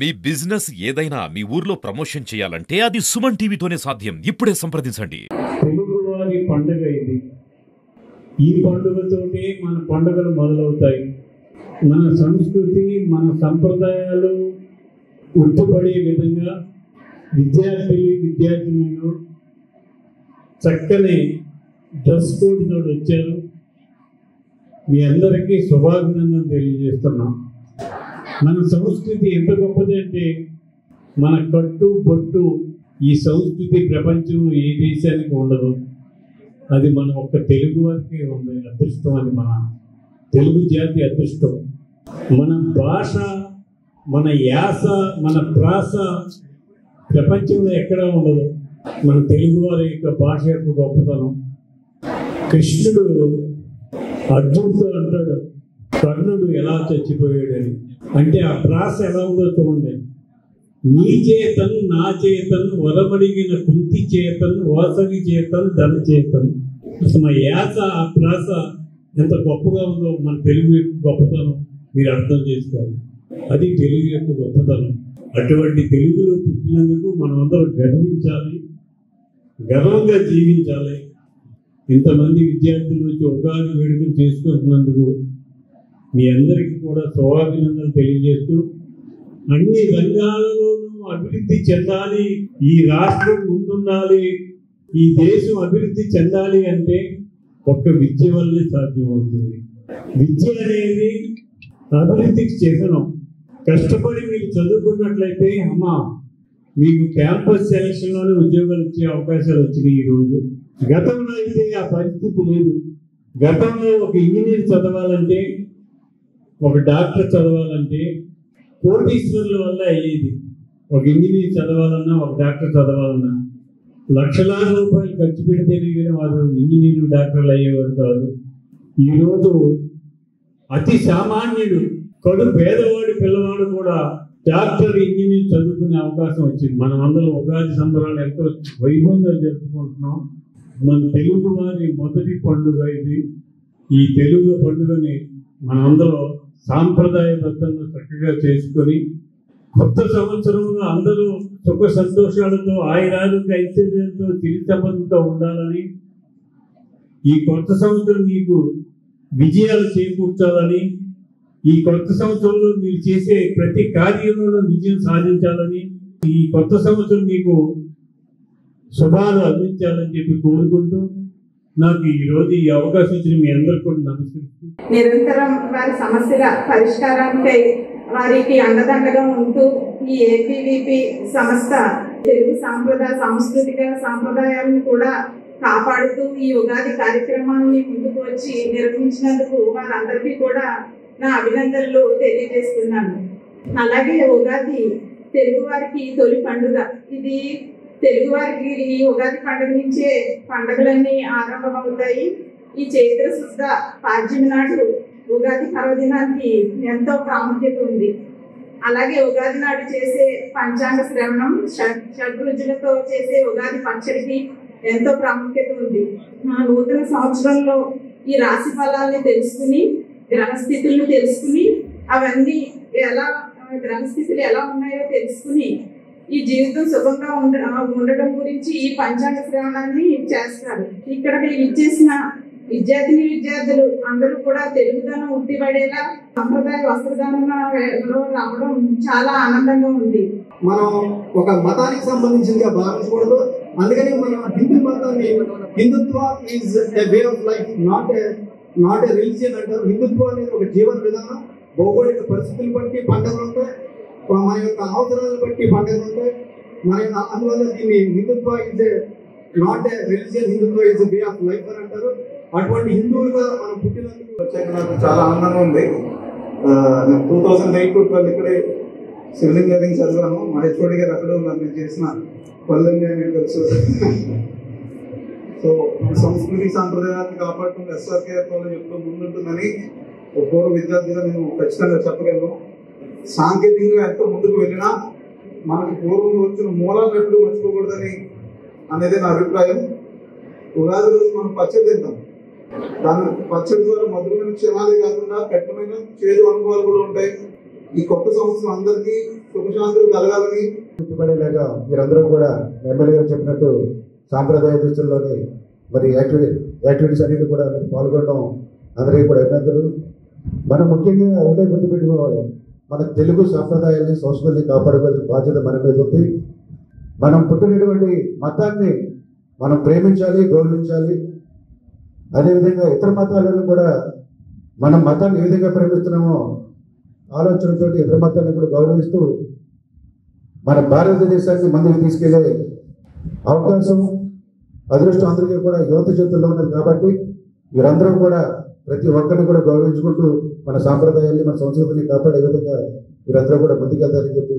మీ business ఏదైనా మీ ఊర్లో promotion చేయాలంటే అది సుమన్ టీవీతోనే సాధ్యం. ఇప్పుడే సంప్రదించండి. తెలుగువారి పండుగ ఇది. ఈ పండుగతోనే మన పండుగలు మొదలవుతాయి. మన సంస్కృతి, మన సంప్రదాయాలు ఉట్టుపడే విధంగా విద్యార్థులు చక్కని డ్రెస్ కోడ్ తోటి వచ్చారు. మీ అందరికీ శుభాభినందనలు తెలియజేస్తున్నాం. మన సంస్కృతి ఎంత గొప్పది అంటే మన కట్టు బొట్టు ఈ సంస్కృతి ప్రపంచంలో ఏ దేశానికి ఉండదు. అది మన ఒక్క తెలుగు వారికి ఉంది. అదృష్టం, అది మన తెలుగు జాతి అదృష్టం. మన భాష, మన యాస, మన ప్రాస ప్రపంచంలో ఎక్కడా ఉండదు. మన తెలుగు వారి యొక్క భాష యొక్క గొప్పతనం. కృష్ణుడు అర్జునుడితో అంటాడు, కర్ణుడు ఎలా చచ్చిపోయాడని. అంటే ఆ ప్రాస ఎలా ఉందో చూడండి. నీ చేతన్ నా చేతన్ వరమడిగిన కుంతి చేతన్ వాసవి చేతన్ ధన చేతన్. అసలు మా యాస, ఆ ప్రాస ఎంత గొప్పగా ఉందో మన తెలుగు యొక్క గొప్పతనం మీరు అర్థం చేసుకోవాలి. అది తెలుగు యొక్క గొప్పతనం. అటువంటి తెలుగులో పుట్టినందుకు మనం అందరం గర్వించాలి, గర్వంగా జీవించాలి. ఇంతమంది విద్యార్థులు వచ్చి ఉగాది వేడుకలు చేసుకుంటున్నందుకు మీ అందరికీ కూడా శుభాభినందనలు తెలియజేస్తూ, అన్ని రంగాల్లోనూ అభివృద్ధి చెందాలి, ఈ రాష్ట్రం ముందుండాలి, ఈ దేశం అభివృద్ధి చెందాలి అంటే ఒక్క విద్య వల్లే సాధ్యమవుతుంది. విద్య అనేది అభివృద్ధికి చిహ్నం. కష్టపడి మీరు చదువుకున్నట్లయితే అమ్మా మీకు క్యాంపస్ సెలక్షన్లోనే ఉద్యోగాలు వచ్చే అవకాశాలు వచ్చినాయి ఈరోజు. గతంలో అయితే ఆ పరిస్థితి లేదు. గతంలో ఒక ఇంజనీర్ చదవాలంటే, ఒక డాక్టర్ చదవాలంటే కోటీశ్వరుల వల్ల అయ్యేది. ఒక ఇంజనీర్ చదవాలన్నా, ఒక డాక్టర్ చదవాలన్నా లక్షలాది రూపాయలు ఖర్చు పెడితేనే కానీ వారు ఇంజనీర్లు, డాక్టర్లు అయ్యేవారు కాదు. ఈరోజు అతి సామాన్యుడు, కడు పేదవాడి పిల్లవాడు కూడా డాక్టర్, ఇంజనీర్ చదువుకునే అవకాశం వచ్చింది. మనం అందరం ఉగాది సంబరాలు ఎంతో వైభవంగా జరుపుకుంటున్నాం. మన తెలుగు వారి మొదటి పండుగ ఇది. ఈ తెలుగు పండుగని మనందరం సాంప్రదాయబద్ధంగా చక్కగా చేసుకొని కొత్త సంవత్సరంలో అందరూ సుఖ సంతోషాలతో, ఆయురారోగ్య ఐశ్వర్యంతో, తిరిగి ఉండాలని, ఈ కొత్త సంవత్సరం మీకు విజయాలు చేకూర్చాలని, ఈ కొత్త సంవత్సరంలో మీరు చేసే ప్రతి కార్యంలో విజయం సాధించాలని, ఈ కొత్త సంవత్సరం మీకు శుభాలు అందించాలని చెప్పి కోరుకుంటూ నాకు ఈ రోజు ఈ అవకాశం ఇచ్చిన మీ అందరికీ కూడా నమస్కరిస్తూ, నిరంతరం వారి సమస్యల పరిష్కారానికై వారికి అండదండగా ఉంటూ ఈ ఏపీవీపీ సంస్థ తెలుగు సాంస్కృతిక సాంప్రదాయాలను కూడా కాపాడుతూ ఈ ఉగాది కార్యక్రమాన్ని ముందుకు వచ్చి నిర్వహించినందుకు వారందరికీ కూడా నా అభినందనలు తెలియజేస్తున్నాను. అలాగే ఉగాది తెలుగు వారికి తొలి పండుగ. ఇది తెలుగు వారికి ఈ ఉగాది పండుగ నుంచే పండుగలన్నీ ఆరంభమవుతాయి. ఈ చైత్ర శుద్ధ పాడ్యమి నాడు ఉగాది పర్వదినానికి ఎంతో ప్రాముఖ్యత ఉంది. అలాగే ఉగాది నాడు చేసే పంచాంగ శ్రవణం, షడ్రుచులతో చేసే ఉగాది పచ్చడికి ఎంతో ప్రాముఖ్యత ఉంది. నూతన సంవత్సరంలో ఈ రాశి ఫలాల్ని తెలుసుకుని, గ్రహస్థితులను తెలుసుకుని, అవన్నీ గ్రహస్థితులు ఎలా ఉన్నాయో తెలుసుకుని ఈ జీవితం సుఖంగా ఉండడం గురించి ఈ పంచాంగ శ్రవణాన్ని చేస్తారు. ఇక్కడ ఇచ్చేసిన విద్యార్థులు అందరూ కూడా తెలుగుదనం ఉట్టిపడేలా సంప్రదాయ వస్త్రధారణలో రావడం చాలా ఆనందంగా ఉంది. మనం ఒక మతానికి సంబంధించిందిగా భావించకూడదు. అందుకని మనం హిందూ మతాన్ని, Hindutva is a way of life, not a religion అంటారు. హిందుత్వం అనేది ఒక జీవన విధానం. భౌగోళిక పరిస్థితులు బట్టి పండుగలు ఉంటాయి, మన యొక్క అవసరాలను బట్టి పండుగలు ఉంటాయి. అందువల్ల దీన్ని Hindutva is not a religion, Hindutva is a way of life అని అంటారు. అటువంటి హిందువులుగా మనం పుట్టినందుకు నాకు చాలా ఆనందంగా ఉంది. నేను 2008-12 ఇక్కడే సివిల్ ఇంజనీరింగ్ చదివాను. మా హెచ్ఓడి గారు అక్కడే ఉన్నారు. నేను చేసిన పనులన్నీ నేను తెలుసు. సో సంస్కృతి సాంప్రదాయాన్ని కాపాడుతున్న ఎస్ఆర్కేఆర్ కాలేజ్ ఎప్పుడు ముందుంటుందని ఒక పూర్వ విద్యార్థిగా నేను ఖచ్చితంగా చెప్పగలను. సాంకేతికంగా ఎంతో ముందుకు వెళ్ళినా మనకి పూర్వం వచ్చిన మూలాలు ఎప్పుడు మర్చిపోకూడదని అనేది నా అభిప్రాయం. ఉగాది రోజు మనం పచ్చడి తింటాం. దాని పచ్చడి ద్వారా మధురమైన క్షణాలే కాకుండా కఠినమైన చేదు అనుభవాలు కూడా ఉంటాయి. ఈ కొత్త సంవత్సరం అందరికీ సుఖశాంతులు కలగాలని పడేలాగా మీరందరూ కూడా ఎమ్మెల్యే గారు చెప్పినట్టు సాంప్రదాయ దుస్తుల్లోని మరి యాక్టివిటీస్ అన్నిటి కూడా మీరు పాల్గొనడం అందరికీ కూడా అభినందనలు. మనం ముఖ్యంగా ఒకటే గుర్తుపెట్టుకోవాలి, మన తెలుగు సాంప్రదాయాన్ని సంస్కృతిని కాపాడుకోవాల్సిన బాధ్యత మన మీద ఉంది. మనం పుట్టినటువంటి మతాన్ని మనం ప్రేమించాలి, గౌరవించాలి. అదేవిధంగా ఇతర మతాలను కూడా మనం మతాన్ని ఏ విధంగా ప్రేమిస్తున్నామో ఆలోచనతో ఇతర మతాన్ని కూడా గౌరవిస్తూ మన భారతదేశాన్ని ముందుకు తీసుకెళ్లే అవకాశం, అదృష్టం అందరికీ కూడా యువత చేతుల్లో ఉన్నది. కాబట్టి మీరందరూ కూడా ప్రతి ఒక్కరిని కూడా గౌరవించుకుంటూ మన సాంప్రదాయాన్ని, మన సంస్కృతిని కాపాడే విధంగా మీరందరూ కూడా ముందుకెళ్తారని చెప్పి